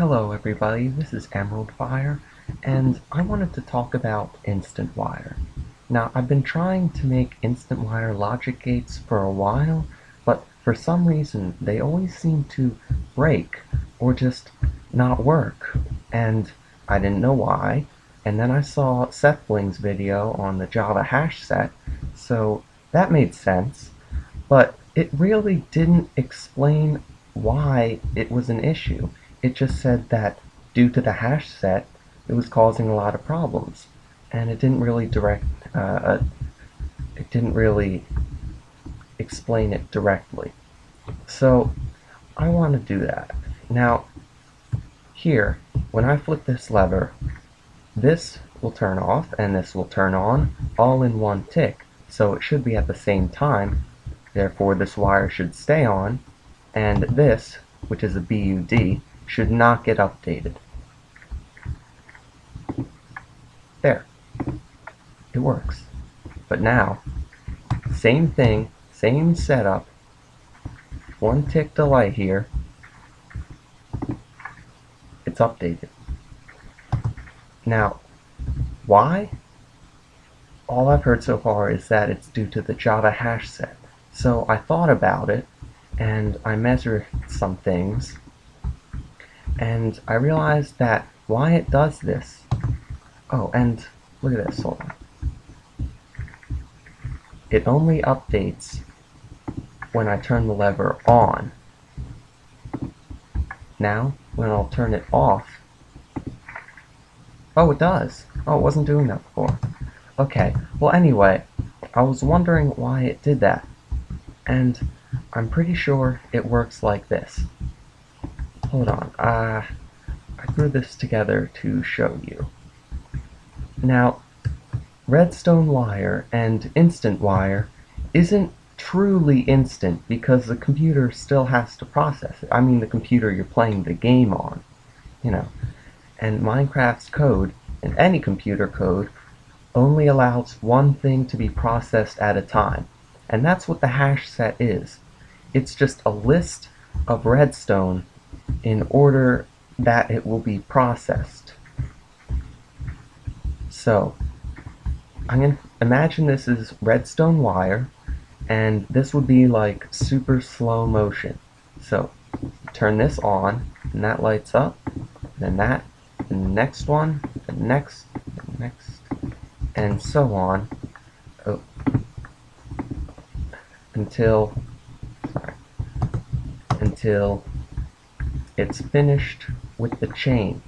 Hello everybody, this is Emeraldfire, and I wanted to talk about Instantwire. Now, I've been trying to make Instantwire logic gates for a while, but for some reason they always seem to break or just not work, and I didn't know why. And then I saw Seth Bling's video on the Java hash set, so that made sense, but it really didn't explain why it was an issue. It just said that due to the hash set, it was causing a lot of problems, and it didn't really explain it directly. So I want to do that. Now, here, when I flip this lever, this will turn off and this will turn on all in one tick. So it should be at the same time. Therefore, this wire should stay on, and this, which is a BUD, should not get updated. There. It works. But now, same thing, same setup, one tick delay here, it's updated. Now, why? All I've heard so far is that it's due to the Java hash set. So I thought about it, and I measured some things, and I realized that why it does this. Oh, and look at this, hold on. It only updates when I turn the lever on. Now, when I'll turn it off, oh, it does. Oh, it wasn't doing that before. Okay, well anyway, I was wondering why it did that, and I'm pretty sure it works like this. Hold on, I threw this together to show you. Now, redstone wire and instant wire isn't truly instant because the computer still has to process it. I mean the computer you're playing the game on, you know. And Minecraft's code, and any computer code, only allows one thing to be processed at a time. And that's what the hash set is. It's just a list of redstone in order that it will be processed. So, I'm going to imagine this is redstone wire, and this would be like super slow motion. So, turn this on, and that lights up, then that, and the next one, the next, and so on, until it's finished with the chain.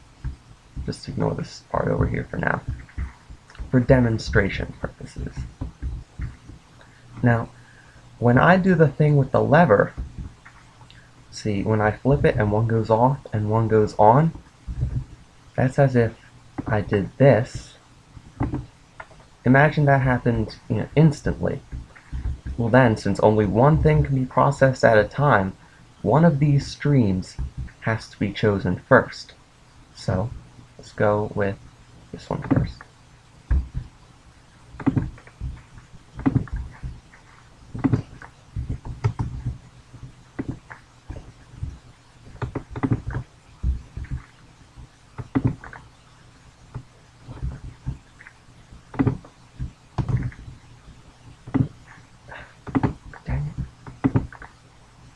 Just ignore this part over here for now, for demonstration purposes. Now, when I do the thing with the lever, see, when I flip it and one goes off and one goes on, that's as if I did this. Imagine that happened, instantly. Well then, since only one thing can be processed at a time, one of these streams has to be chosen first. So, let's go with this one first.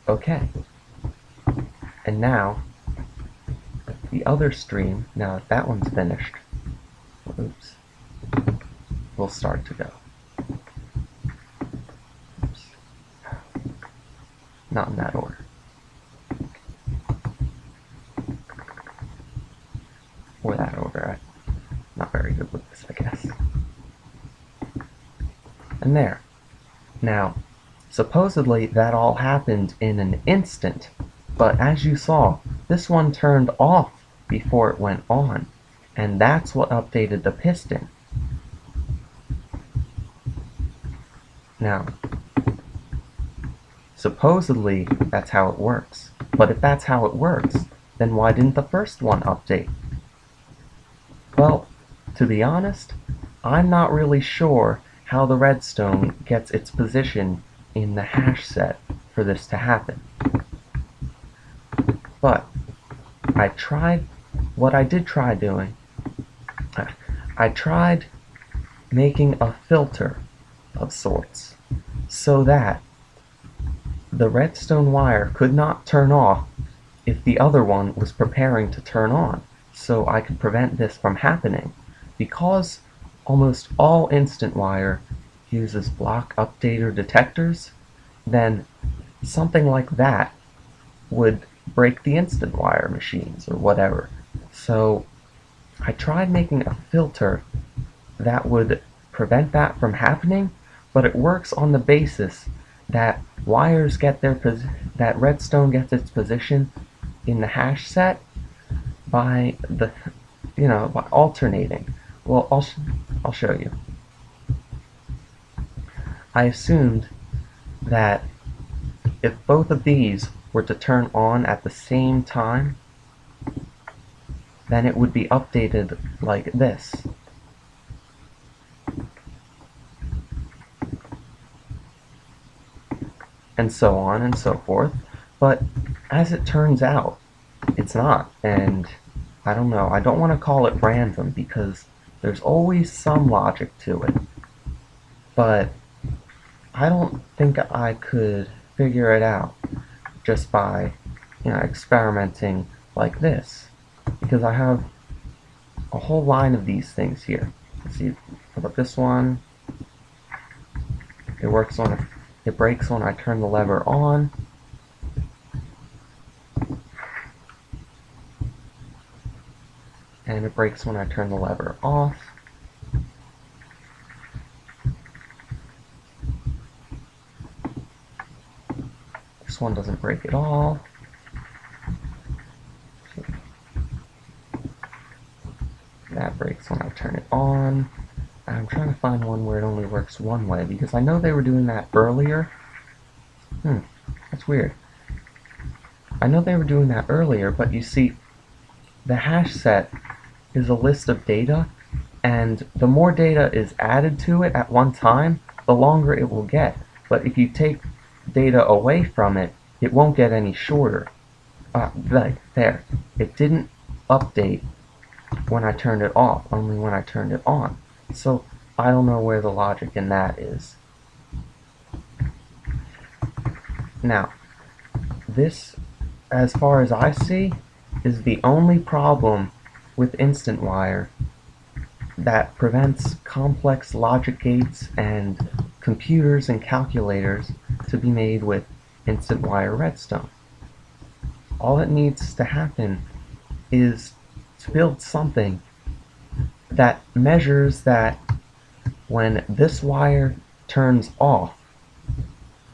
Okay, and now the other stream, now that that one's finished, oops, will start to go. Oops. Not in that order. Or that order. I'm not very good with this, I guess. And there. Now, supposedly that all happened in an instant, but as you saw, this one turned off before it went on, and that's what updated the piston. Now, supposedly that's how it works, but if that's how it works, then why didn't the first one update? Well, to be honest, I'm not really sure how the redstone gets its position in the hash set for this to happen. But what I did try doing, I tried making a filter of sorts so that the redstone wire could not turn off if the other one was preparing to turn on, so I could prevent this from happening. Because almost all Instantwire uses block updater detectors, then something like that would break the Instantwire machines or whatever. So I tried making a filter that would prevent that from happening, but it works on the basis that wires get that redstone gets its position in the hash set by by alternating. Well, I'll show you. I assumed that if both of these were to turn on at the same time, then it would be updated like this. And so on and so forth. But as it turns out, it's not. And I don't know, I don't want to call it random because there's always some logic to it. But I don't think I could figure it out just by, experimenting like this. Because I have a whole line of these things here. Let's see, how about this one? It breaks when I turn the lever on. And it breaks when I turn the lever off. This one doesn't break at all. That breaks when I turn it on. I'm trying to find one where it only works one way, because I know they were doing that earlier. That's weird. I know they were doing that earlier, but you see, the hash set is a list of data, and the more data is added to it at one time, the longer it will get. But if you take data away from it, it won't get any shorter. There. It didn't update when I turned it off, only when I turned it on. So I don't know where the logic in that is. Now, this, as far as I see, is the only problem with Instantwire that prevents complex logic gates and computers and calculators to be made with Instantwire redstone. All that needs to happen is to build something that measures that when this wire turns off,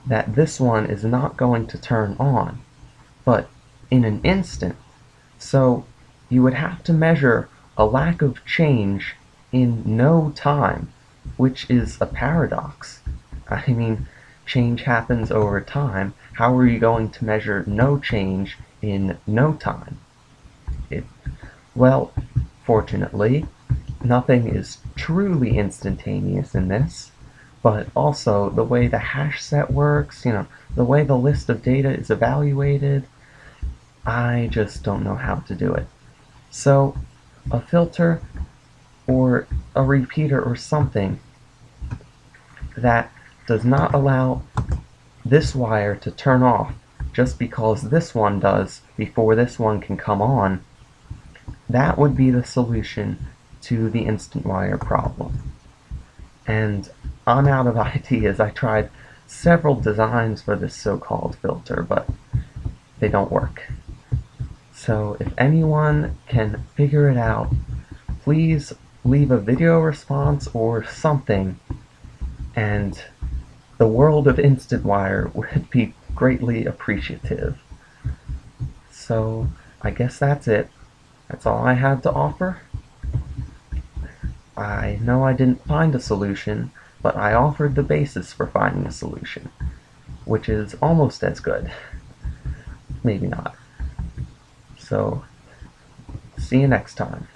that this one is not going to turn on, but in an instant. So you would have to measure a lack of change in no time, which is a paradox. I mean, change happens over time. How are you going to measure no change in no time? Well, fortunately, nothing is truly instantaneous in this, but also the way the hash set works, the way the list of data is evaluated, I just don't know how to do it. So, a filter or a repeater or something that does not allow this wire to turn off just because this one does before this one can come on, that would be the solution to the Instantwire problem. And I'm out of ideas. I tried several designs for this so-called filter, but they don't work. So if anyone can figure it out, please leave a video response or something, and the world of Instantwire would be greatly appreciative. So I guess that's it. That's all I have to offer. I know I didn't find a solution, but I offered the basis for finding a solution, which is almost as good. Maybe not. So, see you next time.